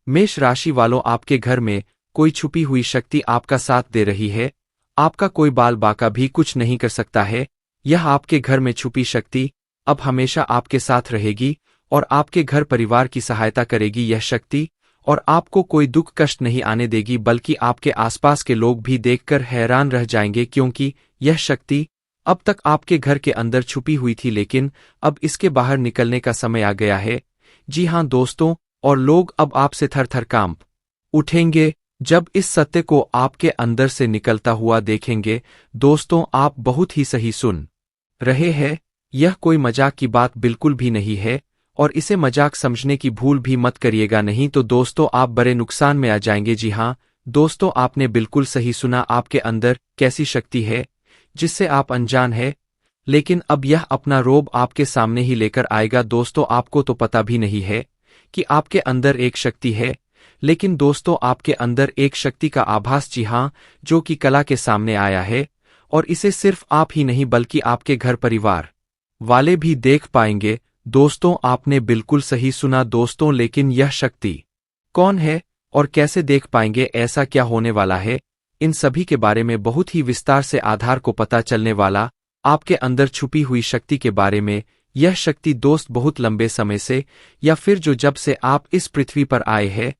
मेष राशि वालों, आपके घर में कोई छुपी हुई शक्ति आपका साथ दे रही है। आपका कोई बाल बाका भी कुछ नहीं कर सकता है। यह आपके घर में छुपी शक्ति अब हमेशा आपके साथ रहेगी और आपके घर परिवार की सहायता करेगी यह शक्ति, और आपको कोई दुख कष्ट नहीं आने देगी, बल्कि आपके आसपास के लोग भी देखकर हैरान रह जाएंगे, क्योंकि यह शक्ति अब तक आपके घर के अंदर छुपी हुई थी, लेकिन अब इसके बाहर निकलने का समय आ गया है। जी हां दोस्तों, और लोग अब आपसे थर थर कांप उठेंगे जब इस सत्य को आपके अंदर से निकलता हुआ देखेंगे। दोस्तों, आप बहुत ही सही सुन रहे हैं, यह कोई मजाक की बात बिल्कुल भी नहीं है, और इसे मजाक समझने की भूल भी मत करिएगा, नहीं तो दोस्तों आप बड़े नुकसान में आ जाएंगे। जी हां दोस्तों, आपने बिल्कुल सही सुना, आपके अंदर कैसी शक्ति है जिससे आप अनजान हैं, लेकिन अब यह अपना रोब आपके सामने ही लेकर आएगा। दोस्तों, आपको तो पता भी नहीं है कि आपके अंदर एक शक्ति है, लेकिन दोस्तों आपके अंदर एक शक्ति का आभास, जी हां, जो कि कला के सामने आया है, और इसे सिर्फ आप ही नहीं बल्कि आपके घर परिवार वाले भी देख पाएंगे। दोस्तों, आपने बिल्कुल सही सुना दोस्तों, लेकिन यह शक्ति कौन है और कैसे देख पाएंगे, ऐसा क्या होने वाला है, इन सभी के बारे में बहुत ही विस्तार से आधार को पता चलने वाला आपके अंदर छुपी हुई शक्ति के बारे में। यह शक्ति दोस्त बहुत लंबे समय से, या फिर जो जब से आप इस पृथ्वी पर आए हैं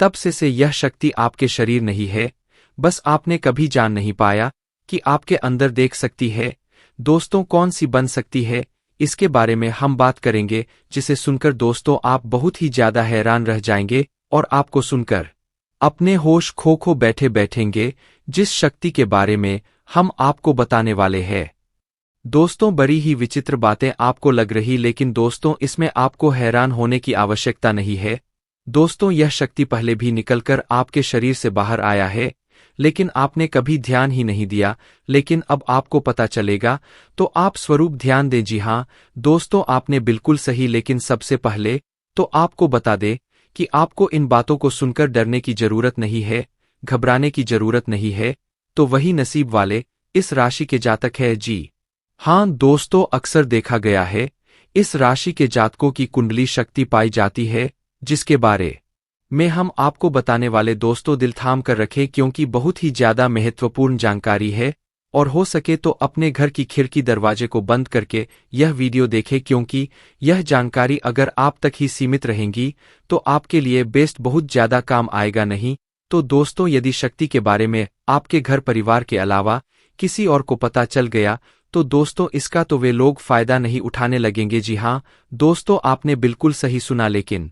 तब से यह शक्ति आपके शरीर नहीं है, बस आपने कभी जान नहीं पाया कि आपके अंदर देख सकती है। दोस्तों, कौन सी बन सकती है, इसके बारे में हम बात करेंगे, जिसे सुनकर दोस्तों आप बहुत ही ज्यादा हैरान रह जाएंगे और आपको सुनकर अपने होश खो बैठे बैठेंगे। जिस शक्ति के बारे में हम आपको बताने वाले हैं दोस्तों, बड़ी ही विचित्र बातें आपको लग रही, लेकिन दोस्तों इसमें आपको हैरान होने की आवश्यकता नहीं है। दोस्तों, यह शक्ति पहले भी निकलकर आपके शरीर से बाहर आया है, लेकिन आपने कभी ध्यान ही नहीं दिया, लेकिन अब आपको पता चलेगा, तो आप स्वरूप ध्यान दें। जी हां दोस्तों, आपने बिल्कुल सही, लेकिन सबसे पहले तो आपको बता दे कि आपको इन बातों को सुनकर डरने की जरूरत नहीं है, घबराने की जरूरत नहीं है। तो वही नसीब वाले इस राशि के जातक है। जी हां दोस्तों, अक्सर देखा गया है इस राशि के जातकों की कुंडली शक्ति पाई जाती है, जिसके बारे में हम आपको बताने वाले दोस्तों दिल थाम कर रखें, क्योंकि बहुत ही ज्यादा महत्वपूर्ण जानकारी है, और हो सके तो अपने घर की खिड़की दरवाजे को बंद करके यह वीडियो देखें, क्योंकि यह जानकारी अगर आप तक ही सीमित रहेंगी तो आपके लिए बेस्ट बहुत ज्यादा काम आएगा नहीं। तो दोस्तों, यदि शक्ति के बारे में आपके घर परिवार के अलावा किसी और को पता चल गया तो दोस्तों इसका तो वे लोग फायदा नहीं उठाने लगेंगे। जी हां दोस्तों, आपने बिल्कुल सही सुना, लेकिन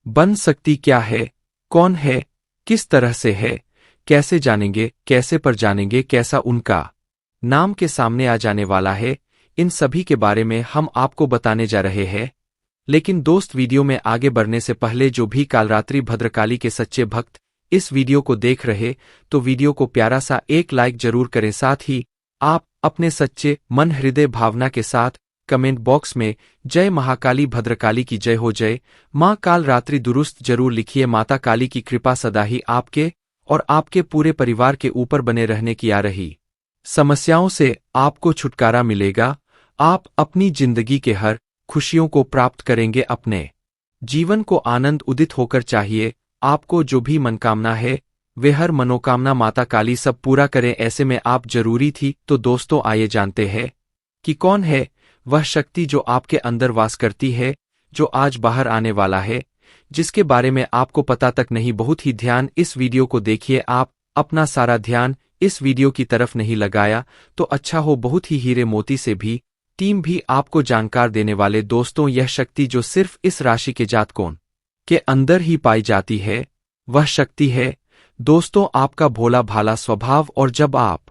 बन सकती क्या है, कौन है, किस तरह से है, कैसे जानेंगे, कैसे पर जानेंगे, कैसा उनका नाम के सामने आ जाने वाला है, इन सभी के बारे में हम आपको बताने जा रहे हैं। लेकिन दोस्त, वीडियो में आगे बढ़ने से पहले जो भी कालरात्रि भद्रकाली के सच्चे भक्त इस वीडियो को देख रहे, तो वीडियो को प्यारा सा एक लाइक जरूर करें, साथ ही आप अपने सच्चे मन हृदय भावना के साथ कमेंट बॉक्स में जय महाकाली भद्रकाली की जय हो, जय मां काल रात्रि दुरुस्त जरूर लिखिए। माता काली की कृपा सदा ही आपके और आपके पूरे परिवार के ऊपर बने रहने की आ रही समस्याओं से आपको छुटकारा मिलेगा। आप अपनी जिंदगी के हर खुशियों को प्राप्त करेंगे, अपने जीवन को आनंद उदित होकर चाहिए। आपको जो भी मनकामना है वे हर मनोकामना माता काली सब पूरा करें, ऐसे में आप जरूरी थी। तो दोस्तों, आइए जानते हैं कि कौन है वह शक्ति जो आपके अंदर वास करती है, जो आज बाहर आने वाला है, जिसके बारे में आपको पता तक नहीं। बहुत ही ध्यान इस वीडियो को देखिए, आप अपना सारा ध्यान इस वीडियो की तरफ नहीं लगाया तो अच्छा हो, बहुत ही हीरे मोती से भी टीम भी आपको जानकार देने वाले। दोस्तों, यह शक्ति जो सिर्फ इस राशि के जातकों के अंदर ही पाई जाती है, वह शक्ति है दोस्तों आपका भोला भाला स्वभाव, और जब आप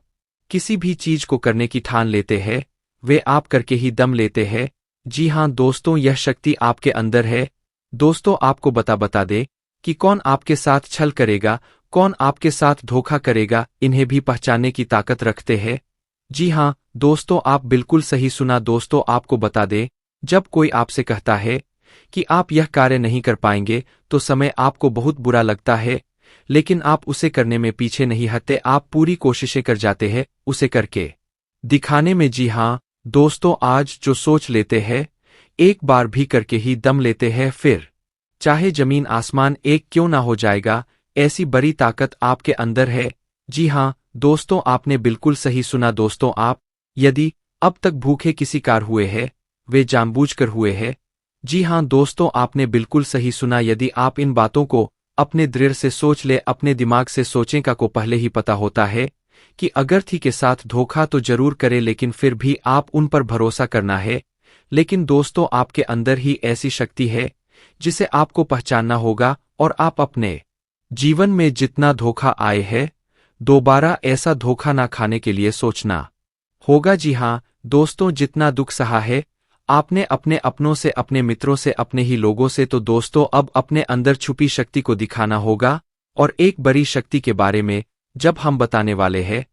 किसी भी चीज को करने की ठान लेते हैं वे आप करके ही दम लेते हैं। जी हां दोस्तों, यह शक्ति आपके अंदर है। दोस्तों, आपको बता दे कि कौन आपके साथ छल करेगा, कौन आपके साथ धोखा करेगा, इन्हें भी पहचानने की ताकत रखते हैं। जी हां दोस्तों, आप बिल्कुल सही सुना। दोस्तों, आपको बता दे, जब कोई आपसे कहता है कि आप यह कार्य नहीं कर पाएंगे तो समय आपको बहुत बुरा लगता है, लेकिन आप उसे करने में पीछे नहीं हटते, आप पूरी कोशिशें कर जाते हैं उसे करके दिखाने में। जी हां दोस्तों, आज जो सोच लेते हैं एक बार भी करके ही दम लेते हैं, फिर चाहे जमीन आसमान एक क्यों ना हो जाएगा, ऐसी बड़ी ताकत आपके अंदर है। जी हाँ दोस्तों, आपने बिल्कुल सही सुना दोस्तों। आप यदि अब तक भूखे किसी कार हुए हैं, वे जानबूझकर हुए हैं। जी हाँ दोस्तों, आपने बिल्कुल सही सुना। यदि आप इन बातों को अपने दृढ़ से सोच ले, अपने दिमाग से सोचें का को पहले ही पता होता है कि अगर थी के साथ धोखा तो जरूर करे, लेकिन फिर भी आप उन पर भरोसा करना है। लेकिन दोस्तों, आपके अंदर ही ऐसी शक्ति है जिसे आपको पहचानना होगा, और आप अपने जीवन में जितना धोखा आए है, दोबारा ऐसा धोखा ना खाने के लिए सोचना होगा। जी हाँ दोस्तों, जितना दुख सहा है आपने अपने अपनों से, अपने मित्रों से, अपने ही लोगों से, तो दोस्तों अब अपने अंदर छुपी शक्ति को दिखाना होगा। और एक बड़ी शक्ति के बारे में जब हम बताने वाले हैं,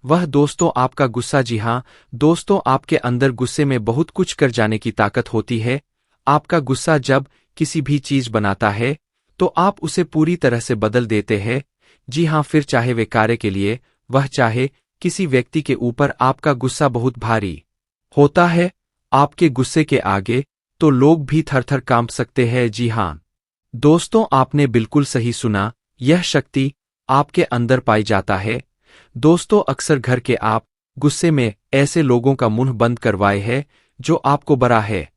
वह दोस्तों आपका गुस्सा। जी हाँ दोस्तों, आपके अंदर गुस्से में बहुत कुछ कर जाने की ताकत होती है। आपका गुस्सा जब किसी भी चीज बनाता है तो आप उसे पूरी तरह से बदल देते हैं। जी हाँ, फिर चाहे वे कार्य के लिए, वह चाहे किसी व्यक्ति के ऊपर, आपका गुस्सा बहुत भारी होता है। आपके गुस्से के आगे तो लोग भी थर-थर कांप सकते हैं। जी हाँ दोस्तों, आपने बिल्कुल सही सुना, यह शक्ति आपके अंदर पाई जाता है। दोस्तों, अक्सर घर के आप गुस्से में ऐसे लोगों का मुंह बंद करवाए हैं जो आपको बरा है।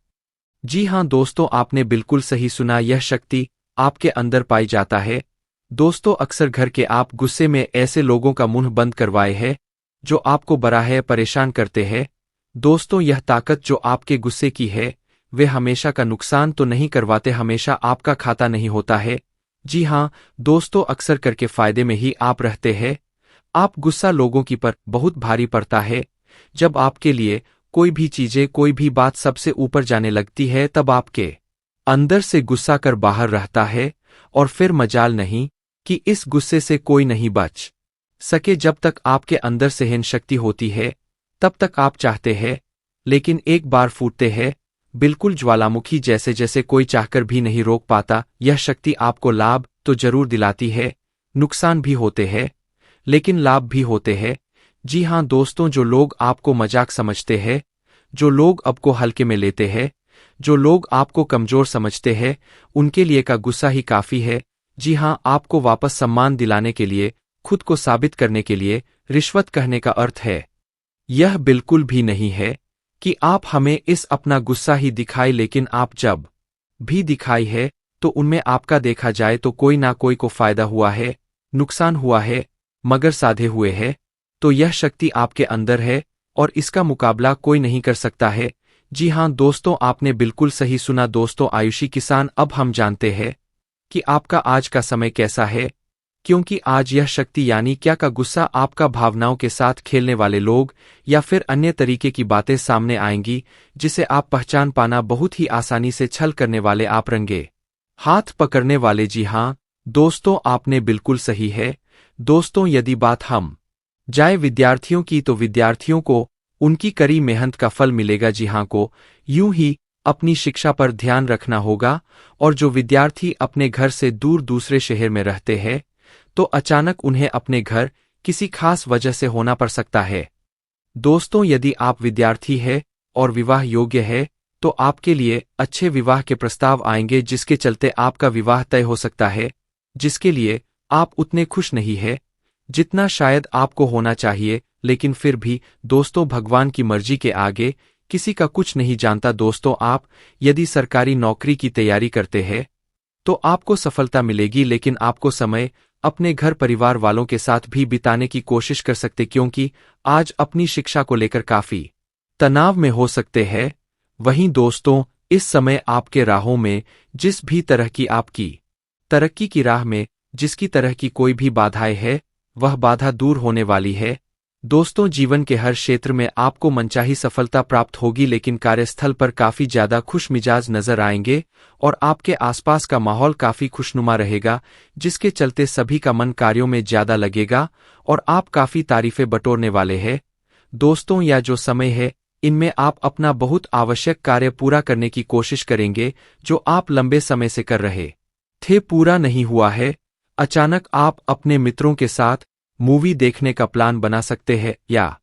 जी हाँ दोस्तों, आपने बिल्कुल सही सुना, यह शक्ति आपके अंदर पाई जाता है। दोस्तों, अक्सर घर के आप गुस्से में ऐसे लोगों का मुंह बंद करवाए हैं जो आपको बरा है, परेशान करते हैं। दोस्तों, यह ताकत जो आपके गुस्से की है, वे हमेशा का नुकसान तो नहीं करवाते, हमेशा आपका खाता नहीं होता है। जी हाँ दोस्तों, अक्सर करके फायदे में ही आप रहते हैं। आप गुस्सा लोगों की पर बहुत भारी पड़ता है। जब आपके लिए कोई भी चीजें, कोई भी बात सबसे ऊपर जाने लगती है, तब आपके अंदर से गुस्सा कर बाहर रहता है, और फिर मजाल नहीं कि इस गुस्से से कोई नहीं बच सके। जब तक आपके अंदर सहन शक्ति होती है तब तक आप चाहते हैं, लेकिन एक बार फूटते हैं, बिल्कुल ज्वालामुखी जैसे, जैसे कोई चाहकर भी नहीं रोक पाता। यह शक्ति आपको लाभ तो जरूर दिलाती है, नुकसान भी होते हैं, लेकिन लाभ भी होते हैं। जी हाँ दोस्तों, जो लोग आपको मजाक समझते हैं, जो लोग आपको हल्के में लेते हैं, जो लोग आपको कमजोर समझते हैं, उनके लिए का गुस्सा ही काफी है। जी हाँ, आपको वापस सम्मान दिलाने के लिए, खुद को साबित करने के लिए रिश्वत कहने का अर्थ है। यह बिल्कुल भी नहीं है कि आप हमें इस अपना गुस्सा ही दिखाए, लेकिन आप जब भी दिखाई है तो उनमें आपका देखा जाए तो कोई ना कोई को फायदा हुआ है, नुकसान हुआ है, मगर साधे हुए है। तो यह शक्ति आपके अंदर है और इसका मुकाबला कोई नहीं कर सकता है। जी हाँ दोस्तों, आपने बिल्कुल सही सुना। दोस्तों, आयुषी किसान, अब हम जानते हैं कि आपका आज का समय कैसा है, क्योंकि आज यह शक्ति यानी क्या का गुस्सा, आपका भावनाओं के साथ खेलने वाले लोग या फिर अन्य तरीके की बातें सामने आएंगी जिसे आप पहचान पाना बहुत ही आसानी से। छल करने वाले, आप रंगे हाथ पकड़ने वाले। जी हाँ दोस्तों, आपने बिल्कुल सही है। दोस्तों, यदि बात हम जाए विद्यार्थियों की, तो विद्यार्थियों को उनकी कड़ी मेहनत का फल मिलेगा। जी हाँ, को यूं ही अपनी शिक्षा पर ध्यान रखना होगा। और जो विद्यार्थी अपने घर से दूर दूसरे शहर में रहते हैं, तो अचानक उन्हें अपने घर किसी खास वजह से होना पड़ सकता है। दोस्तों, यदि आप विद्यार्थी हैं और विवाह योग्य है, तो आपके लिए अच्छे विवाह के प्रस्ताव आएंगे, जिसके चलते आपका विवाह तय हो सकता है, जिसके लिए आप उतने खुश नहीं हैं जितना शायद आपको होना चाहिए। लेकिन फिर भी दोस्तों, भगवान की मर्जी के आगे किसी का कुछ नहीं जानता। दोस्तों, आप यदि सरकारी नौकरी की तैयारी करते हैं तो आपको सफलता मिलेगी, लेकिन आपको समय अपने घर परिवार वालों के साथ भी बिताने की कोशिश कर सकते, क्योंकि आज अपनी शिक्षा को लेकर काफी तनाव में हो सकते हैं। वहीं दोस्तों, इस समय आपके राहों में जिस भी तरह की आपकी तरक्की की राह में जिसकी तरह की कोई भी बाधाएं है, वह बाधा दूर होने वाली है। दोस्तों, जीवन के हर क्षेत्र में आपको मनचाही सफलता प्राप्त होगी, लेकिन कार्यस्थल पर काफी ज्यादा खुश मिजाज नजर आएंगे और आपके आसपास का माहौल काफी खुशनुमा रहेगा, जिसके चलते सभी का मन कार्यों में ज्यादा लगेगा और आप काफी तारीफें बटोरने वाले हैं। दोस्तों, यह जो समय है, इनमें आप अपना बहुत आवश्यक कार्य पूरा करने की कोशिश करेंगे जो आप लंबे समय से कर रहे थे, पूरा नहीं हुआ है। अचानक आप अपने मित्रों के साथ मूवी देखने का प्लान बना सकते हैं या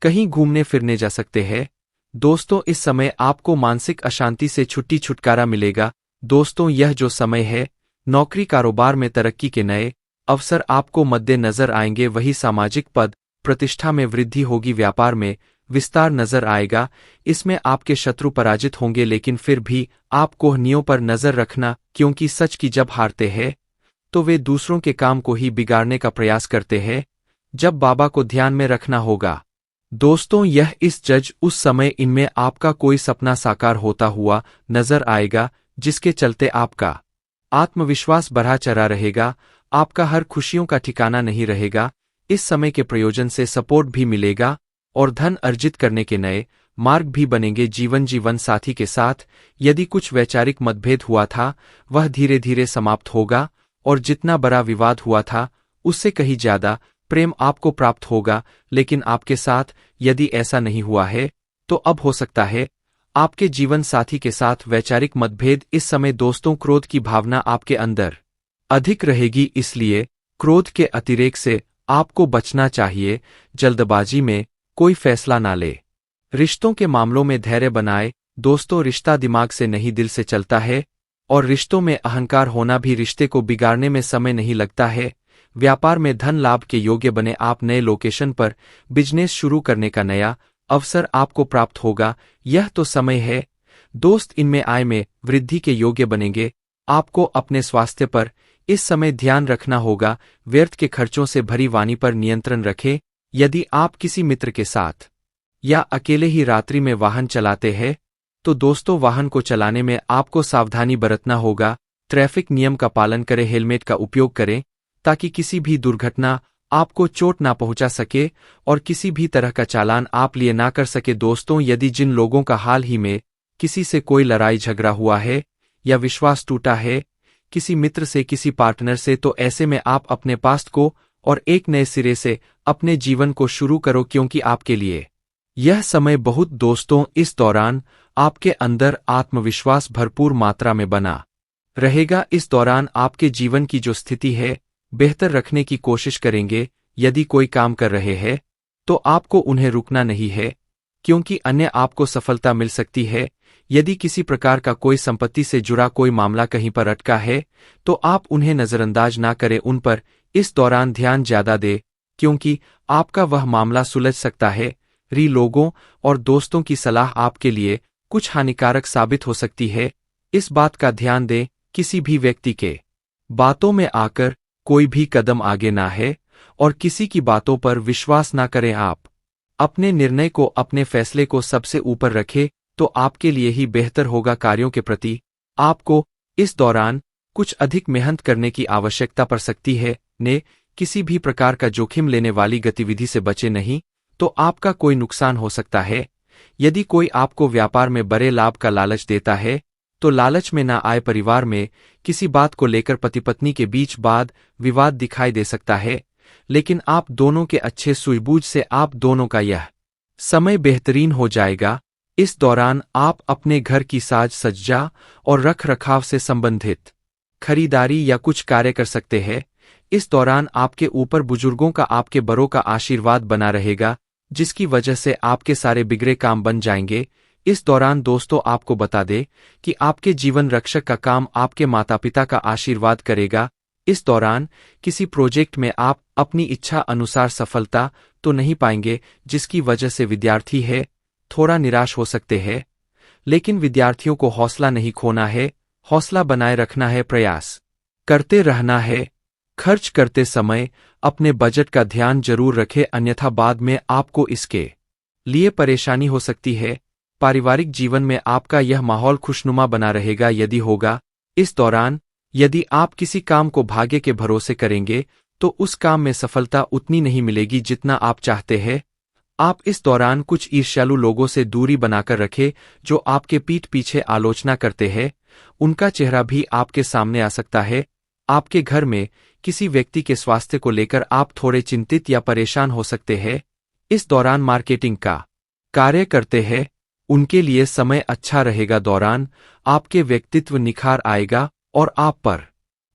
कहीं घूमने फिरने जा सकते हैं। दोस्तों, इस समय आपको मानसिक अशांति से छुट्टी छुटकारा मिलेगा। दोस्तों, यह जो समय है, नौकरी कारोबार में तरक्की के नए अवसर आपको मद्देनजर आएंगे। वही सामाजिक पद प्रतिष्ठा में वृद्धि होगी, व्यापार में विस्तार नजर आएगा। इसमें आपके शत्रु पराजित होंगे, लेकिन फिर भी आप कोहनियों पर नजर रखना, क्योंकि सच की जब हारते हैं तो वे दूसरों के काम को ही बिगाड़ने का प्रयास करते हैं। जब बाबा को ध्यान में रखना होगा। दोस्तों, यह इस जज उस समय इनमें आपका कोई सपना साकार होता हुआ नजर आएगा, जिसके चलते आपका आत्मविश्वास बढ़ा चढ़ा रहेगा। आपका हर खुशियों का ठिकाना नहीं रहेगा। इस समय के प्रयोजन से सपोर्ट भी मिलेगा और धन अर्जित करने के नए मार्ग भी बनेंगे। जीवन साथी के साथ यदि कुछ वैचारिक मतभेद हुआ था, वह धीरे धीरे समाप्त होगा और जितना बड़ा विवाद हुआ था, उससे कहीं ज्यादा प्रेम आपको प्राप्त होगा। लेकिन आपके साथ यदि ऐसा नहीं हुआ है, तो अब हो सकता है आपके जीवन साथी के साथ वैचारिक मतभेद। इस समय दोस्तों, क्रोध की भावना आपके अंदर अधिक रहेगी, इसलिए क्रोध के अतिरेक से आपको बचना चाहिए। जल्दबाजी में कोई फैसला ना ले। रिश्तों के मामलों में धैर्य बनाए। दोस्तों, रिश्ता दिमाग से नहीं दिल से चलता है, और रिश्तों में अहंकार होना भी रिश्ते को बिगाड़ने में समय नहीं लगता है। व्यापार में धन लाभ के योग्य बने। आप नए लोकेशन पर बिजनेस शुरू करने का नया अवसर आपको प्राप्त होगा। यह तो समय है दोस्त, इनमें आय में वृद्धि के योग्य बनेंगे। आपको अपने स्वास्थ्य पर इस समय ध्यान रखना होगा। व्यर्थ के खर्चों से भरी वाणी पर नियंत्रण रखें। यदि आप किसी मित्र के साथ या अकेले ही रात्रि में वाहन चलाते हैं, तो दोस्तों, वाहन को चलाने में आपको सावधानी बरतना होगा। ट्रैफिक नियम का पालन करें, हेलमेट का उपयोग करें, ताकि किसी भी दुर्घटना आपको चोट ना पहुंचा सके और किसी भी तरह का चालान आप लिए ना कर सके। दोस्तों, यदि जिन लोगों का हाल ही में किसी से कोई लड़ाई झगड़ा हुआ है या विश्वास टूटा है, किसी मित्र से, किसी पार्टनर से, तो ऐसे में आप अपने पास्ट को और एक नए सिरे से अपने जीवन को शुरू करो, क्योंकि आपके लिए यह समय बहुत। दोस्तों, इस दौरान आपके अंदर आत्मविश्वास भरपूर मात्रा में बना रहेगा। इस दौरान आपके जीवन की जो स्थिति है, बेहतर रखने की कोशिश करेंगे। यदि कोई काम कर रहे हैं, तो आपको उन्हें रुकना नहीं है, क्योंकि अन्य आपको सफलता मिल सकती है। यदि किसी प्रकार का कोई संपत्ति से जुड़ा कोई मामला कहीं पर अटका है, तो आप उन्हें नजरअंदाज ना करें, उन पर इस दौरान ध्यान ज्यादा दे, क्योंकि आपका वह मामला सुलझ सकता है। लोगों और दोस्तों की सलाह आपके लिए कुछ हानिकारक साबित हो सकती है। इस बात का ध्यान दें, किसी भी व्यक्ति के बातों में आकर कोई भी कदम आगे ना है और किसी की बातों पर विश्वास ना करें। आप अपने निर्णय को, अपने फैसले को सबसे ऊपर रखें, तो आपके लिए ही बेहतर होगा। कार्यों के प्रति आपको इस दौरान कुछ अधिक मेहनत करने की आवश्यकता पड़ सकती है। किसी भी प्रकार का जोखिम लेने वाली गतिविधि से बचे नहीं, तो आपका कोई नुकसान हो सकता है। यदि कोई आपको व्यापार में बड़े लाभ का लालच देता है, तो लालच में ना आए। परिवार में किसी बात को लेकर पति पत्नी के बीच वाद विवाद दिखाई दे सकता है, लेकिन आप दोनों के अच्छे सूझबूझ से आप दोनों का यह समय बेहतरीन हो जाएगा। इस दौरान आप अपने घर की साज सज्जा और रख रखाव से संबंधित खरीदारी या कुछ कार्य कर सकते हैं। इस दौरान आपके ऊपर बुजुर्गों का, आपके बड़ों का आशीर्वाद बना रहेगा, जिसकी वजह से आपके सारे बिगड़े काम बन जाएंगे। इस दौरान दोस्तों, आपको बता दे कि आपके जीवन रक्षक का काम आपके माता पिता का आशीर्वाद करेगा। इस दौरान किसी प्रोजेक्ट में आप अपनी इच्छा अनुसार सफलता तो नहीं पाएंगे, जिसकी वजह से विद्यार्थी है थोड़ा निराश हो सकते हैं। लेकिन विद्यार्थियों को हौसला नहीं खोना है, हौसला बनाए रखना है, प्रयास करते रहना है। खर्च करते समय अपने बजट का ध्यान जरूर रखें, अन्यथा बाद में आपको इसके लिए परेशानी हो सकती है। पारिवारिक जीवन में आपका यह माहौल खुशनुमा बना रहेगा यदि होगा। इस दौरान यदि आप किसी काम को भाग्य के भरोसे करेंगे, तो उस काम में सफलता उतनी नहीं मिलेगी जितना आप चाहते हैं। आप इस दौरान कुछ ईर्ष्यालु लोगों से दूरी बनाकर रखें, जो आपके पीठ पीछे आलोचना करते हैं। उनका चेहरा भी आपके सामने आ सकता है। आपके घर में किसी व्यक्ति के स्वास्थ्य को लेकर आप थोड़े चिंतित या परेशान हो सकते हैं। इस दौरान मार्केटिंग का कार्य करते हैं, उनके लिए समय अच्छा रहेगा। दौरान आपके व्यक्तित्व निखार आएगा और आप पर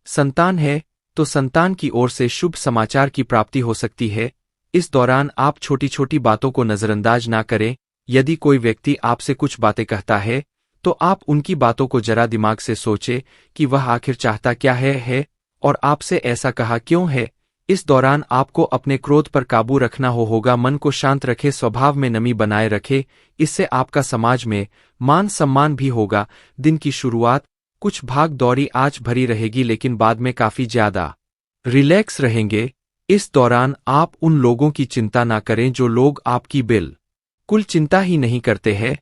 संतान है, तो संतान की ओर से शुभ समाचार की प्राप्ति हो सकती है। इस दौरान आप छोटी छोटी बातों को नजरअंदाज ना करें। यदि कोई व्यक्ति आपसे कुछ बातें कहता है, तो आप उनकी बातों को जरा दिमाग से सोचे कि वह आखिर चाहता क्या है और आपसे ऐसा कहा क्यों है। इस दौरान आपको अपने क्रोध पर काबू रखना होगा। मन को शांत रखे, स्वभाव में नमी बनाए रखे, इससे आपका समाज में मान सम्मान भी होगा। दिन की शुरुआत कुछ भाग दौड़ी आज भरी रहेगी, लेकिन बाद में काफी ज्यादा रिलैक्स रहेंगे। इस दौरान आप उन लोगों की चिंता ना करें जो लोग आपकी बिल्कुल चिंता ही नहीं करते हैं।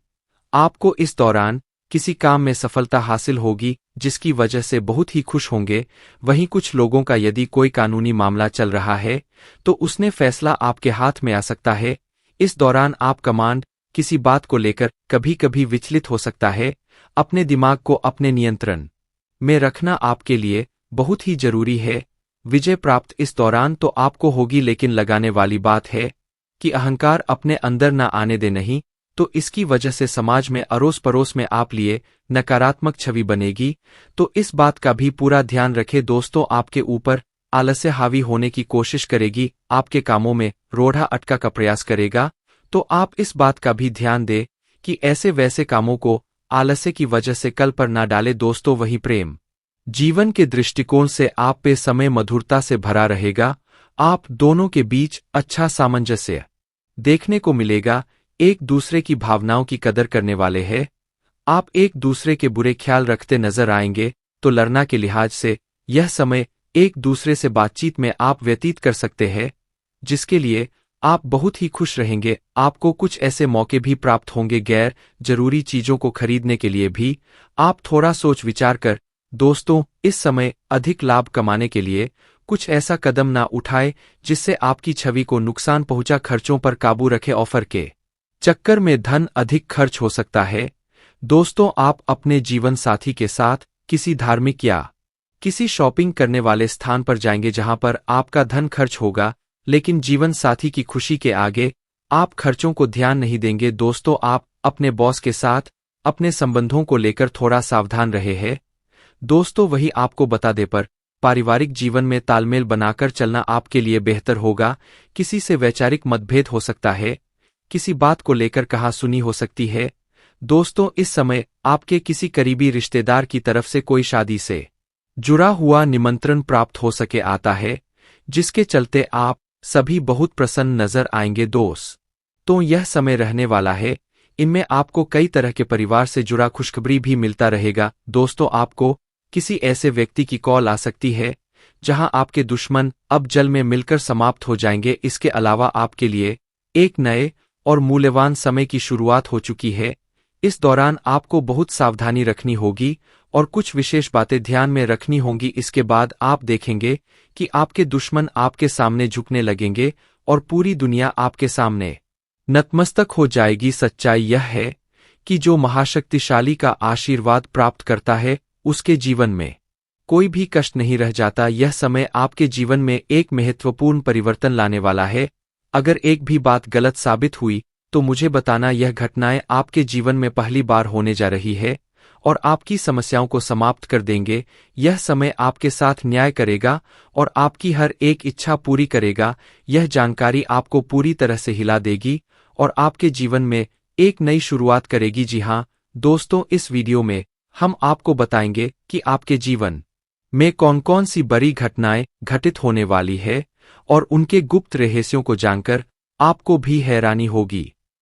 आपको इस दौरान किसी काम में सफलता हासिल होगी जिसकी वजह से बहुत ही खुश होंगे। वहीं कुछ लोगों का यदि कोई कानूनी मामला चल रहा है तो उसने फैसला आपके हाथ में आ सकता है। इस दौरान आप कमांड किसी बात को लेकर कभी कभी विचलित हो सकता है। अपने दिमाग को अपने नियंत्रण में रखना आपके लिए बहुत ही जरूरी है। विजय प्राप्त इस दौरान तो आपको होगी, लेकिन लगाने वाली बात है कि अहंकार अपने अंदर न आने दे, नहीं तो इसकी वजह से समाज में अड़ोस पड़ोस में आप लिए नकारात्मक छवि बनेगी। तो इस बात का भी पूरा ध्यान रखें। दोस्तों, आपके ऊपर आलस्य हावी होने की कोशिश करेगी, आपके कामों में रोड़ा अटका का प्रयास करेगा। तो आप इस बात का भी ध्यान दें कि ऐसे वैसे कामों को आलस्य की वजह से कल पर ना डाले। दोस्तों, वही प्रेम जीवन के दृष्टिकोण से आप पे समय मधुरता से भरा रहेगा। आप दोनों के बीच अच्छा सामंजस्य देखने को मिलेगा। एक दूसरे की भावनाओं की कदर करने वाले हैं। आप एक दूसरे के बुरे ख्याल रखते नजर आएंगे, तो लड़ना के लिहाज से यह समय एक दूसरे से बातचीत में आप व्यतीत कर सकते हैं, जिसके लिए आप बहुत ही खुश रहेंगे। आपको कुछ ऐसे मौके भी प्राप्त होंगे गैर जरूरी चीजों को खरीदने के लिए भी आप थोड़ा सोच विचार कर। दोस्तों, इस समय अधिक लाभ कमाने के लिए कुछ ऐसा कदम ना उठाए जिससे आपकी छवि को नुकसान पहुंचा। खर्चों पर काबू रखें, ऑफर के चक्कर में धन अधिक खर्च हो सकता है। दोस्तों, आप अपने जीवन साथी के साथ किसी धार्मिक या किसी शॉपिंग करने वाले स्थान पर जाएंगे जहां पर आपका धन खर्च होगा, लेकिन जीवन साथी की खुशी के आगे आप खर्चों को ध्यान नहीं देंगे। दोस्तों, आप अपने बॉस के साथ अपने संबंधों को लेकर थोड़ा सावधान रहे हैं। दोस्तों, वही आपको बता दे पर पारिवारिक जीवन में तालमेल बनाकर चलना आपके लिए बेहतर होगा। किसी से वैचारिक मतभेद हो सकता है, किसी बात को लेकर कहा सुनी हो सकती है। दोस्तों, इस समय आपके किसी करीबी रिश्तेदार की तरफ से कोई शादी से जुड़ा हुआ निमंत्रण प्राप्त हो सके आता है, जिसके चलते आप सभी बहुत प्रसन्न नजर आएंगे। दोस्तों, यह समय रहने वाला है, इनमें आपको कई तरह के परिवार से जुड़ा खुशखबरी भी मिलता रहेगा। दोस्तों, आपको किसी ऐसे व्यक्ति की कॉल आ सकती है जहां आपके दुश्मन अब जल में मिलकर समाप्त हो जाएंगे। इसके अलावा आपके लिए एक नए और मूल्यवान समय की शुरुआत हो चुकी है। इस दौरान आपको बहुत सावधानी रखनी होगी और कुछ विशेष बातें ध्यान में रखनी होंगी। इसके बाद आप देखेंगे कि आपके दुश्मन आपके सामने झुकने लगेंगे और पूरी दुनिया आपके सामने नतमस्तक हो जाएगी। सच्चाई यह है कि जो महाशक्तिशाली का आशीर्वाद प्राप्त करता है उसके जीवन में कोई भी कष्ट नहीं रह जाता। यह समय आपके जीवन में एक महत्वपूर्ण परिवर्तन लाने वाला है। अगर एक भी बात गलत साबित हुई तो मुझे बताना। यह घटनाएं आपके जीवन में पहली बार होने जा रही है और आपकी समस्याओं को समाप्त कर देंगे। यह समय आपके साथ न्याय करेगा और आपकी हर एक इच्छा पूरी करेगा। यह जानकारी आपको पूरी तरह से हिला देगी और आपके जीवन में एक नई शुरुआत करेगी। जी हाँ दोस्तों, इस वीडियो में हम आपको बताएंगे कि आपके जीवन में कौन कौन सी बड़ी घटनाएं घटित होने वाली है और उनके गुप्त रहस्यों को जानकर आपको भी हैरानी होगी।